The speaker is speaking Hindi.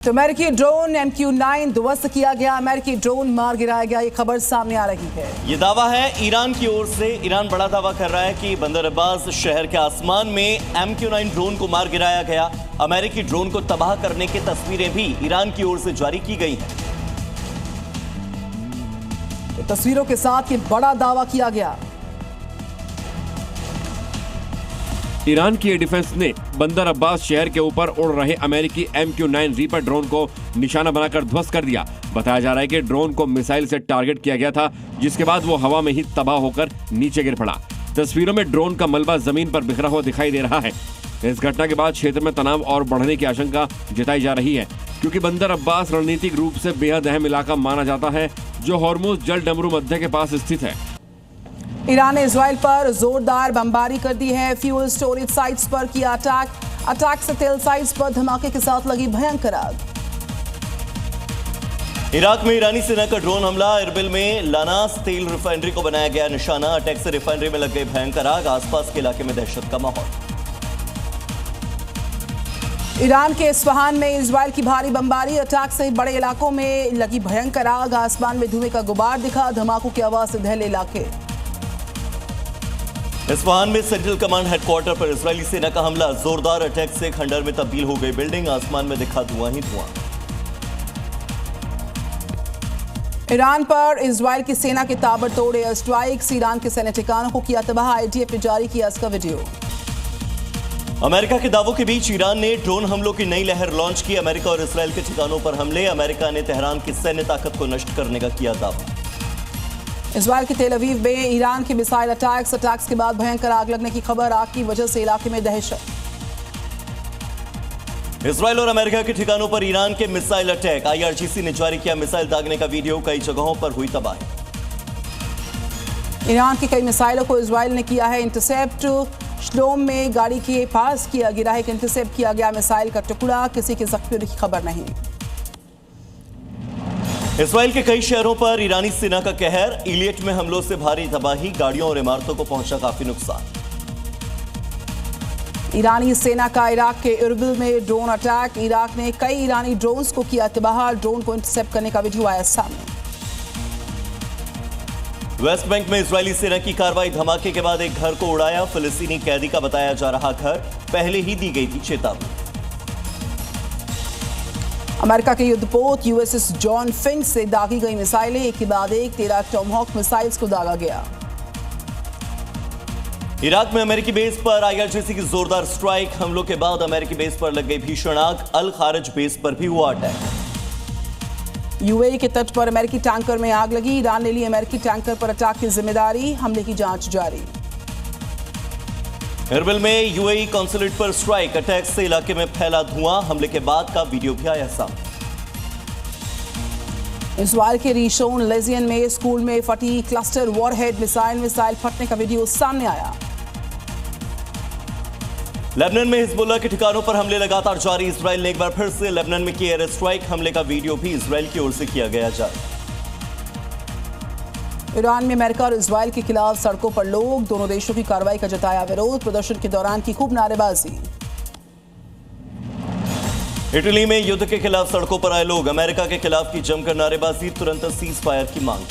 तो अमेरिकी ड्रोन MQ-9 ध्वस्त किया गया। अमेरिकी ड्रोन मार गिराया गया, ये खबर सामने आ रही है। ये दावा है ईरान की ओर से। ईरान बड़ा दावा कर रहा है कि बंदर अब्बास शहर के आसमान में MQ-9 ड्रोन को मार गिराया गया। अमेरिकी ड्रोन को तबाह करने की तस्वीरें भी ईरान की ओर से जारी की गई हैं। तो तस्वीरों के साथ ये बड़ा दावा किया गया। ईरान की एयर डिफेंस ने बंदर अब्बास शहर के ऊपर उड़ रहे अमेरिकी MQ-9 रीपर ड्रोन को निशाना बनाकर ध्वस्त कर दिया। बताया जा रहा है कि ड्रोन को मिसाइल से टारगेट किया गया था, जिसके बाद वो हवा में ही तबाह होकर नीचे गिर पड़ा। तस्वीरों में ड्रोन का मलबा जमीन पर बिखरा हुआ दिखाई दे रहा है। इस घटना के बाद क्षेत्र में तनाव और बढ़ने की आशंका जताई जा रही है, क्योंकि बंदर अब्बास रणनीतिक रूप से बेहद अहम इलाका माना जाता है, जो हॉर्मुज जल डमरू मध्य के पास स्थित है। ईरान ने इजराइल पर जोरदार बमबारी कर दी है। फ्यूल स्टोरेज साइट्स पर किया अटैक से तेल साइट्स पर धमाके के साथ लगी भयंकर आग। इराक में ईरानी सेना का ड्रोन हमला। इरबिल में लानास तेल रिफाइनरी को बनाया गया निशाना। अटैक से रिफाइनरी में लग गई भयंकर आग। आसपास के इलाके में दहशत का माहौल। ईरान के इस्फहान में इजराइल की भारी बमबारी। अटैक से बड़े इलाकों में लगी भयंकर आग। आसमान में धुएं का गुबार दिखा। धमाकों की आवाज से दहले इलाके। इस्फहान में सेंट्रल कमांड हेडक्वार्टर पर इजरायली सेना का हमला। जोरदार अटैक से खंडर में तब्दील हो गई बिल्डिंग। आसमान में दिखा धुआं ही धुआं। ईरान पर इजराइल की सेना के ताबड़तोड़ एयर स्ट्राइक्स। ईरान के सैन्य ठिकानों को किया तबाह। IDF ने जारी किया इसका वीडियो। अमेरिका के दावों के बीच ईरान ने ड्रोन हमलों की नई लहर लॉन्च की। अमेरिका और इजरायल के ठिकानों पर हमले। अमेरिका ने तेहरान की सैन्य ताकत को नष्ट करने का किया दावा। इजरायल के तेल अवीव में ईरान के मिसाइल अटैक्स के बाद भयंकर आग लगने की खबर। आग की वजह से इलाके में दहशत। इजरायल और अमेरिका के ठिकानों पर ईरान के मिसाइल अटैक। IRGC ने जारी किया मिसाइल दागने का वीडियो। कई जगहों पर हुई तबाही। ईरान की कई मिसाइलों को इजरायल ने किया है इंटरसेप्ट। श्लोम में गाड़ी के पास किया गिरा है इंटरसेप्ट किया गया मिसाइल का टुकड़ा। किसी के जख्मी होने की खबर नहीं। इजरायल के कई शहरों पर ईरानी सेना का कहर। इलियट में हमलों से भारी तबाही। गाड़ियों और इमारतों को पहुंचा काफी नुकसान। ईरानी सेना का इराक के इरबिल में ड्रोन अटैक। इराक ने कई ईरानी ड्रोन्स को किया तबाह। ड्रोन को इंटरसेप्ट करने का वीडियो आया सामने। वेस्ट बैंक में इजरायली सेना की कार्रवाई। धमाके के बाद एक घर को उड़ाया। फिलिस्तीनी कैदी का बताया जा रहा घर। पहले ही दी गई थी चेतावनी। अमेरिका के युद्धपोत USS जॉन फिंच से दागी गई मिसाइलें। एक के बाद एक 13 टॉमहॉक मिसाइल्स को दागा गया। इराक में अमेरिकी बेस पर IRGC की जोरदार स्ट्राइक। हमलों के बाद अमेरिकी बेस पर लग गई भीषण आग। अल खारज बेस पर भी हुआ अटैक। UAE के तट पर अमेरिकी टैंकर में आग लगी। ईरान ने ली अमेरिकी टैंकर पर अटैक की जिम्मेदारी। हमले की जांच जारी। इरबिल में UAE कॉन्सुलेट पर स्ट्राइक। अटैक से इलाके में फैला धुआं। हमले के बाद का वीडियो भी आया सामने। इजरायल के रिशोन लेजियन में स्कूल में फटी क्लस्टर वॉरहेड मिसाइल फटने का वीडियो सामने आया। लेबनान में हिजबुल्लाह के ठिकानों पर हमले लगातार जारी। इजरायल ने एक बार फिर से लेबनान में किया एयर स्ट्राइक। हमले का वीडियो भी इजरायल की ओर से किया गया जारी। ईरान में अमेरिका और इजरायल के खिलाफ सड़कों पर लोग। दोनों देशों की कार्रवाई का जताया विरोध। प्रदर्शन के दौरान की खूब नारेबाजी। इटली में युद्ध के खिलाफ सड़कों पर आए लोग। अमेरिका के खिलाफ की जमकर नारेबाजी। तुरंत सीज फायर की मांग।